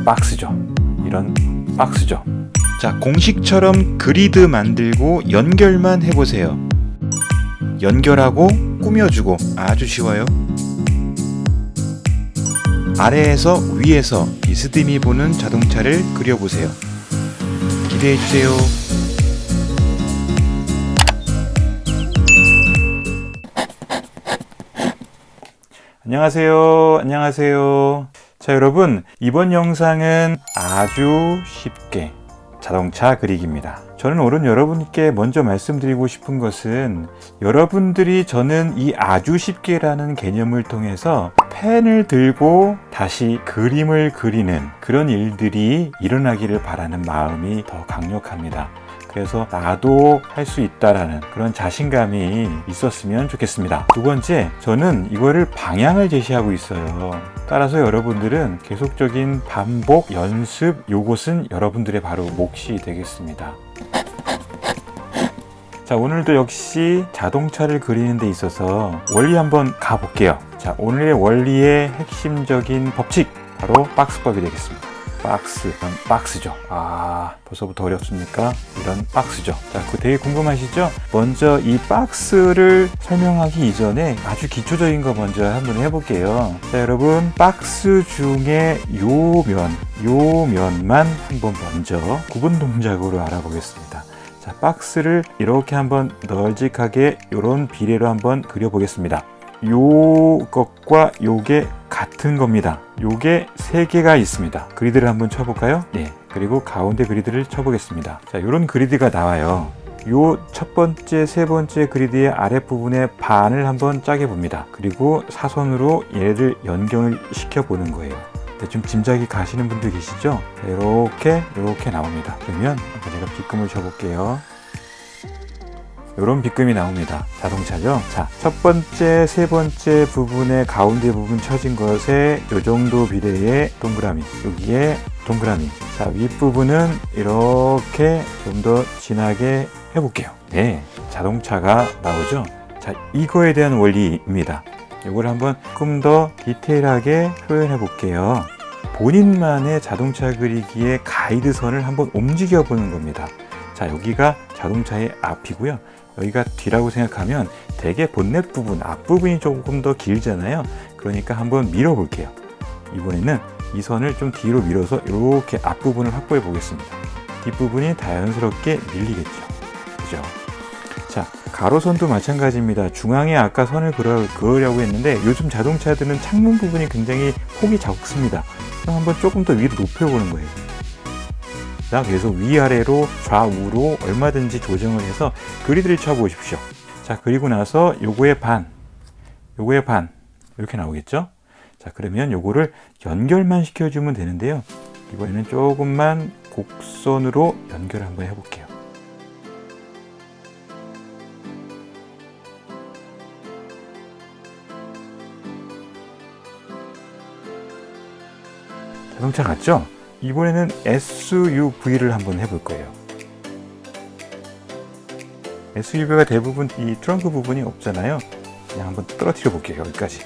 박스죠. 이런 박스죠. 자, 공식처럼 그리드 만들고 연결만 해보세요. 연결하고 꾸며주고 아주 쉬워요. 아래에서 위에서 비스듬히 보는 자동차를 그려보세요. 기대해주세요. 안녕하세요. 자, 여러분, 이번 영상은 아주 쉽게 자동차 그리기입니다. 저는 오늘 여러분께 먼저 말씀드리고 싶은 것은 여러분들이 저는 이 아주 쉽게라는 개념을 통해서 펜을 들고 다시 그림을 그리는 그런 일들이 일어나기를 바라는 마음이 더 강력합니다. 그래서 나도 할 수 있다라는 그런 자신감이 있었으면 좋겠습니다. 두 번째, 저는 이거를 방향을 제시하고 있어요. 따라서 여러분들은 계속적인 반복, 연습, 요것은 여러분들의 바로 몫이 되겠습니다. 자, 오늘도 역시 자동차를 그리는 데 있어서 원리 한번 가볼게요. 자, 오늘의 원리의 핵심적인 법칙, 바로 박스법이 되겠습니다. 박스죠. 벌써부터 어렵습니까? 이런 박스죠. 자, 그거 되게 궁금하시죠? 먼저 이 박스를 설명하기 이전에 아주 기초적인 거 먼저 한번 해볼게요. 자, 여러분, 박스 중에 요 면만 한번 먼저 구분 동작으로 알아보겠습니다. 자, 박스를 이렇게 한번 널찍하게 이런 비례로 한번 그려보겠습니다. 요것과 요게 같은 겁니다. 요게 3개가 있습니다. 그리드를 한번 쳐볼까요? 네. 그리고 가운데 그리드를 쳐보겠습니다. 자, 요런 그리드가 나와요. 요 첫 번째, 세 번째 그리드의 아랫부분에 반을 한번 짜게 봅니다. 그리고 사선으로 얘를 연결 시켜 보는 거예요. 대충 짐작이 가시는 분들 계시죠? 이렇게 나옵니다. 그러면 제가 빗금을 쳐볼게요. 이런 빗금이 나옵니다. 자동차죠? 자, 첫 번째, 세 번째 부분의 가운데 부분 쳐진 것에 이 정도 비례의 동그라미, 여기에 동그라미. 자, 윗부분은 이렇게 좀 더 진하게 해볼게요. 네, 자동차가 나오죠? 자, 이거에 대한 원리입니다. 이걸 한번 조금 더 디테일하게 표현해 볼게요. 본인만의 자동차 그리기의 가이드선을 한번 움직여 보는 겁니다. 자, 여기가 자동차의 앞이고요. 여기가 뒤라고 생각하면 대개 본넷 부분, 앞부분이 조금 더 길잖아요. 그러니까 한번 밀어 볼게요. 이번에는 이 선을 좀 뒤로 밀어서 이렇게 앞부분을 확보해 보겠습니다. 뒷부분이 자연스럽게 밀리겠죠. 그죠? 자, 가로선도 마찬가지입니다. 중앙에 아까 선을 그으려고 했는데 요즘 자동차들은 창문 부분이 굉장히 폭이 작습니다. 그럼 한번 조금 더 위로 높여보는 거예요. 계속 위아래로 좌우로 얼마든지 조정을 해서 그리드를 쳐보십시오. 자, 그리고 나서 요거의 반 이렇게 나오겠죠? 자, 그러면 요거를 연결만 시켜주면 되는데요. 이번에는 조금만 곡선으로 연결을 한번 해볼게요. 자동차 같죠? 이번에는 SUV를 한번 해볼 거예요. SUV가 대부분 이 트렁크 부분이 없잖아요. 그냥 한번 떨어뜨려 볼게요. 여기까지.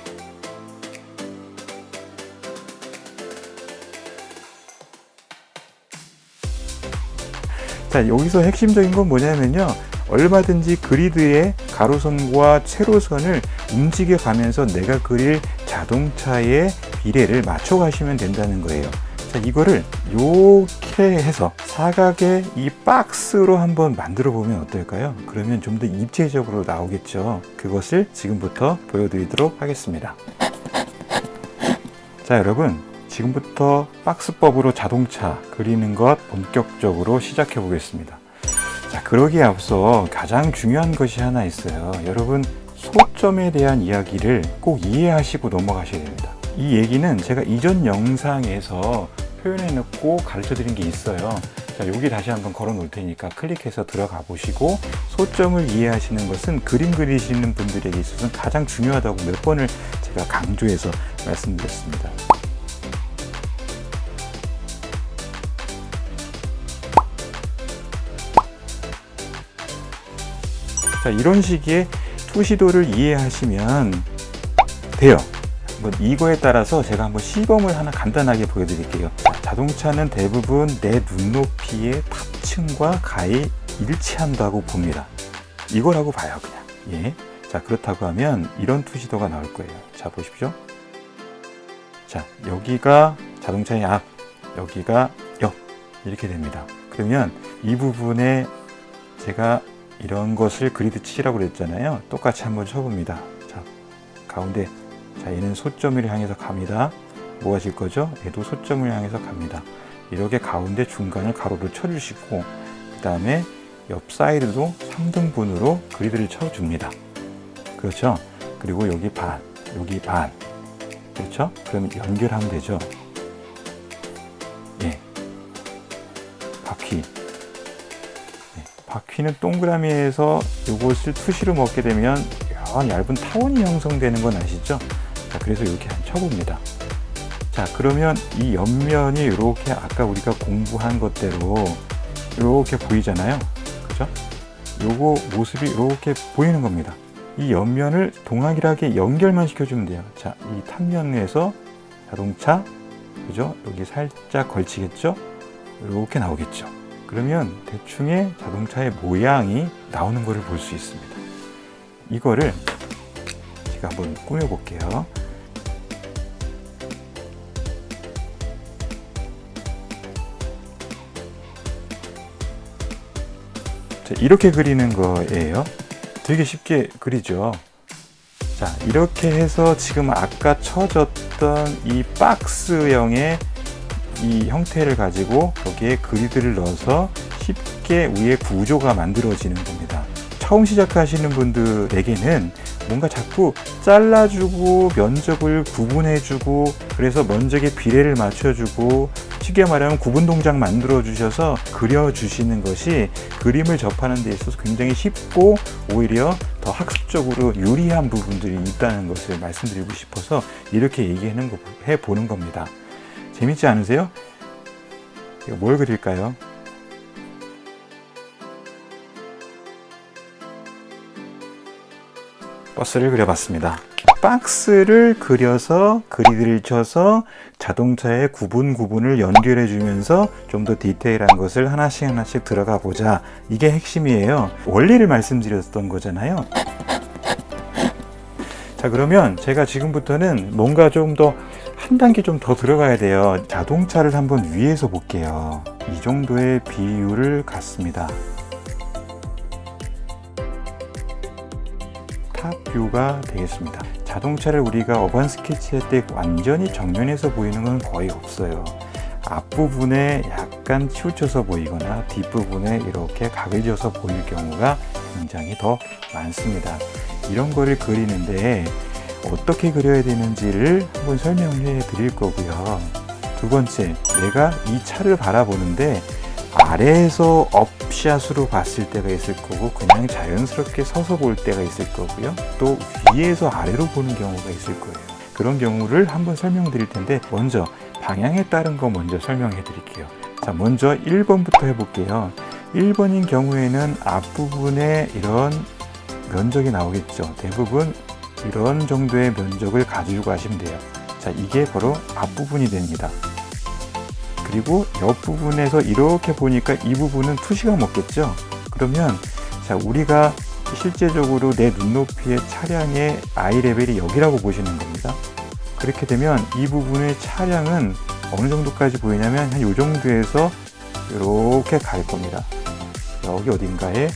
자, 여기서 핵심적인 건 뭐냐면요. 얼마든지 그리드의 가로선과 세로선을 움직여 가면서 내가 그릴 자동차의 비례를 맞춰 가시면 된다는 거예요. 자, 이거를 이렇게 해서 사각의 이 박스로 한번 만들어 보면 어떨까요? 그러면 좀 더 입체적으로 나오겠죠. 그것을 지금부터 보여드리도록 하겠습니다. 자, 여러분, 지금부터 박스법으로 자동차 그리는 것 본격적으로 시작해 보겠습니다. 자, 그러기에 앞서 가장 중요한 것이 하나 있어요. 여러분, 소점에 대한 이야기를 꼭 이해하시고 넘어가셔야 됩니다. 이 얘기는 제가 이전 영상에서 표현해 놓고 가르쳐 드린 게 있어요. 자, 여기 다시 한번 걸어 놓을 테니까 클릭해서 들어가 보시고, 소점을 이해하시는 것은 그림 그리시는 분들에게 있어서는 가장 중요하다고 몇 번을 제가 강조해서 말씀드렸습니다. 자, 이런 식의 투시도를 이해하시면 돼요. 이거에 따라서 제가 한번 시범을 하나 간단하게 보여드릴게요. 자, 자동차는 대부분 내 눈높이의 탑층과 가히 일치한다고 봅니다. 이거라고 봐요, 그냥. 예. 자, 그렇다고 하면 이런 투시도가 나올 거예요. 자, 보십시오. 자, 여기가 자동차의 앞, 여기가 옆, 이렇게 됩니다. 그러면 이 부분에 제가 이런 것을 그리드 치라고 그랬잖아요. 똑같이 한번 쳐봅니다. 자, 가운데. 자, 얘는 소점을 향해서 갑니다. 뭐 하실 거죠? 얘도 소점을 향해서 갑니다. 이렇게 가운데 중간을 가로로 쳐주시고, 그 다음에 옆 사이드도 3등분으로 그리드를 쳐줍니다. 그렇죠? 그리고 여기 반, 여기 반. 그렇죠? 그러면 연결하면 되죠. 예. 바퀴. 예. 바퀴는 동그라미에서 이것을 투시로 먹게 되면 얇은 타원이 형성되는 건 아시죠? 자, 그래서 이렇게 쳐봅니다. 자, 그러면 이 옆면이 이렇게 아까 우리가 공부한 것대로 이렇게 보이잖아요. 그죠? 요거 모습이 이렇게 보이는 겁니다. 이 옆면을 동일하게 연결만 시켜주면 돼요. 자, 이 탑면에서 자동차, 그죠? 여기 살짝 걸치겠죠? 이렇게 나오겠죠. 그러면 대충의 자동차의 모양이 나오는 것을 볼 수 있습니다. 이거를 제가 한번 꾸며볼게요. 자, 이렇게 그리는 거예요. 되게 쉽게 그리죠. 자, 이렇게 해서 지금 아까 쳐졌던 이 박스형의 이 형태를 가지고 여기에 그리드를 넣어서 쉽게 위에 구조가 만들어지는 겁니다. 처음 시작하시는 분들에게는 뭔가 자꾸 잘라주고 면적을 구분해주고 그래서 면적의 비례를 맞춰주고 쉽게 말하면 구분 동작 만들어 주셔서 그려주시는 것이 그림을 접하는 데 있어서 굉장히 쉽고 오히려 더 학습적으로 유리한 부분들이 있다는 것을 말씀드리고 싶어서 이렇게 얘기해 보는 겁니다. 재밌지 않으세요? 이거 뭘 그릴까요? 버스를 그려봤습니다. 박스를 그려서 그리드를 쳐서 자동차의 구분을 연결해 주면서 좀 더 디테일한 것을 하나씩 들어가 보자. 이게 핵심이에요. 원리를 말씀드렸던 거잖아요. 자, 그러면 제가 지금부터는 뭔가 좀 더 한 단계 좀 더 들어가야 돼요. 자동차를 한번 위에서 볼게요. 이 정도의 비율을 갖습니다. 탑뷰가 되겠습니다. 자동차를 우리가 어반 스케치할 때 완전히 정면에서 보이는 건 거의 없어요. 앞부분에 약간 치우쳐서 보이거나 뒷부분에 이렇게 각을 지어서 보일 경우가 굉장히 더 많습니다. 이런 거를 그리는데 어떻게 그려야 되는지를 한번 설명을 해 드릴 거고요. 두 번째, 내가 이 차를 바라보는데 아래에서 업샷으로 봤을 때가 있을 거고 그냥 자연스럽게 서서 볼 때가 있을 거고요. 또 위에서 아래로 보는 경우가 있을 거예요. 그런 경우를 한번 설명드릴 텐데 먼저 방향에 따른 거 먼저 설명해 드릴게요. 자, 먼저 1번부터 해볼게요. 1번인 경우에는 앞부분에 이런 면적이 나오겠죠. 대부분 이런 정도의 면적을 가지고 가시면 돼요. 자, 이게 바로 앞부분이 됩니다. 그리고 옆부분에서 이렇게 보니까 이 부분은 투시가 먹겠죠. 그러면 자, 우리가 실제적으로 내 눈높이의 차량의 아이 레벨이 여기라고 보시는 겁니다. 그렇게 되면 이 부분의 차량은 어느 정도까지 보이냐면 한 이 정도에서 이렇게 갈 겁니다. 여기 어딘가에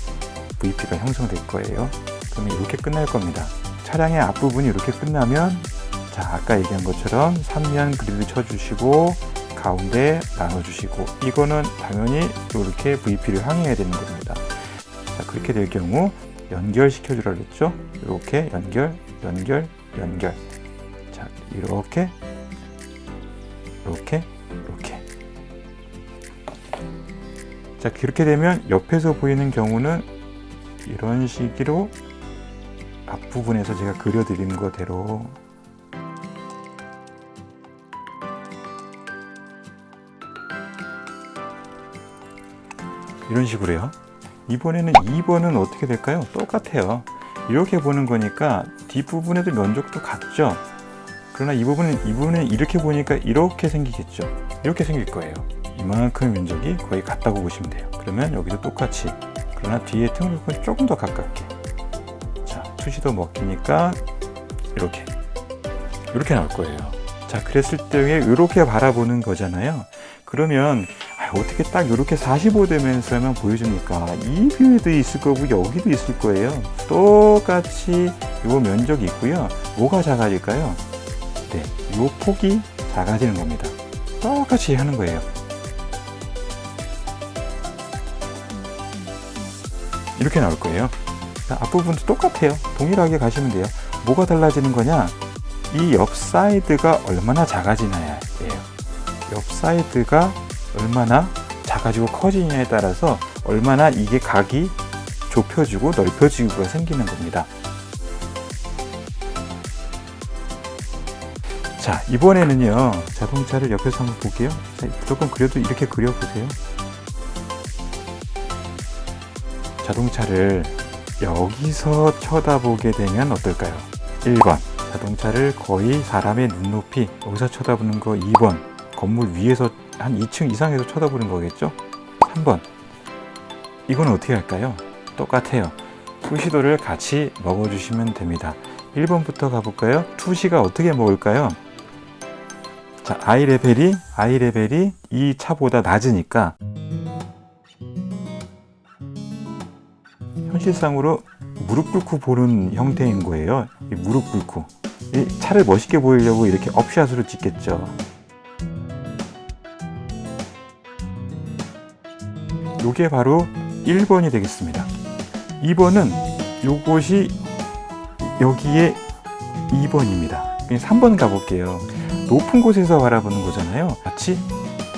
VP가 형성될 거예요. 그러면 이렇게 끝날 겁니다. 차량의 앞부분이 이렇게 끝나면 자, 아까 얘기한 것처럼 3면 그리드 쳐주시고 가운데 나눠주시고 이거는 당연히 이렇게 VP를 향해야 되는 겁니다. 자, 그렇게 될 경우 연결시켜 주라 그랬죠. 이렇게 연결. 자, 이렇게 자, 그렇게 되면 옆에서 보이는 경우는 이런 식으로 앞부분에서 제가 그려드린 거대로 이런 식으로요. 이번에는 2번은 어떻게 될까요? 똑같아요. 이렇게 보는 거니까 뒷부분에도 면적도 같죠. 그러나 이 부분은 이렇게 보니까 이렇게 생기겠죠. 이렇게 생길 거예요. 이만큼의 면적이 거의 같다고 보시면 돼요. 그러면 여기도 똑같이, 그러나 뒤에 틈을 보면 조금 더 가깝게. 자, 투시도 먹히니까 이렇게 나올 거예요. 자, 그랬을 때에 이렇게 바라보는 거잖아요. 그러면 어떻게 딱 이렇게 45도면서만 보여줍니까? 이 뷰에도 있을 거고 여기도 있을 거예요. 똑같이 이 면적이 있고요. 뭐가 작아질까요? 네, 이 폭이 작아지는 겁니다. 똑같이 하는 거예요. 이렇게 나올 거예요. 앞부분도 똑같아요. 동일하게 가시면 돼요. 뭐가 달라지는 거냐? 이 옆 사이드가 얼마나 작아지냐예요. 옆 사이드가 얼마나 작아지고 커지냐에 따라서 얼마나 이게 각이 좁혀지고 넓혀지고가 생기는 겁니다. 자, 이번에는요, 자동차를 옆에서 한번 볼게요. 자, 무조건 그래도 이렇게 그려보세요. 자동차를 여기서 쳐다보게 되면 어떨까요? 1번, 자동차를 거의 사람의 눈높이 여기서 쳐다보는 거. 2번, 건물 위에서 한 2층 이상에서 쳐다보는 거겠죠? 3번, 이건 어떻게 할까요? 똑같아요. 투시도를 같이 먹어주시면 됩니다. 1번부터 가볼까요? 투시가 어떻게 먹을까요? 자, 아이 레벨이 이 차보다 낮으니까 현실상으로 무릎 꿇고 보는 형태인 거예요. 이 무릎 꿇고 이 차를 멋있게 보이려고 이렇게 업샷으로 찍겠죠. 요게 바로 1번이 되겠습니다. 2번은 요것이 여기에 2번입니다. 3번 가볼게요. 높은 곳에서 바라보는 거잖아요. 마치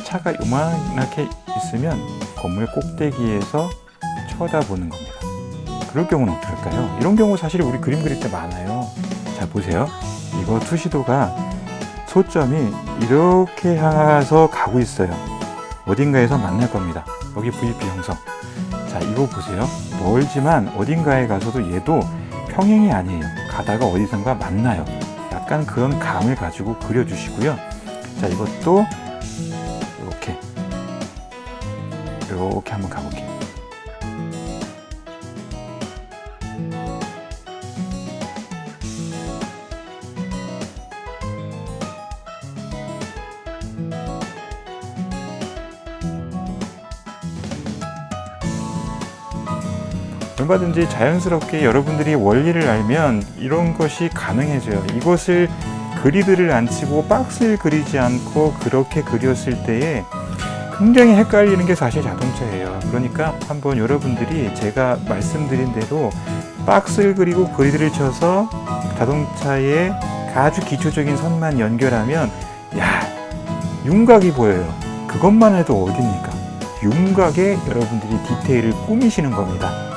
차가 요만하게 있으면 건물 꼭대기에서 쳐다보는 겁니다. 그럴 경우는 어떻게 할까요? 이런 경우 사실 우리 그림 그릴 때 많아요. 자, 보세요. 이거 투시도가 소점이 이렇게 향해서 가고 있어요. 어딘가에서 만날 겁니다. 여기 VP 형성. 자, 이거 보세요. 멀지만 어딘가에 가서도 얘도 평행이 아니에요. 가다가 어디선가 만나요. 약간 그런 감을 가지고 그려주시고요. 자, 이것도 이렇게 한번 가볼게요. 얼마든지 자연스럽게 여러분들이 원리를 알면 이런 것이 가능해져요. 이것을 그리드를 안 치고 박스를 그리지 않고 그렇게 그렸을 때에 굉장히 헷갈리는 게 사실 자동차예요. 그러니까 한번 여러분들이 제가 말씀드린 대로 박스를 그리고 그리드를 쳐서 자동차의 아주 기초적인 선만 연결하면 윤곽이 보여요. 그것만 해도 어딥니까? 윤곽에 여러분들이 디테일을 꾸미시는 겁니다.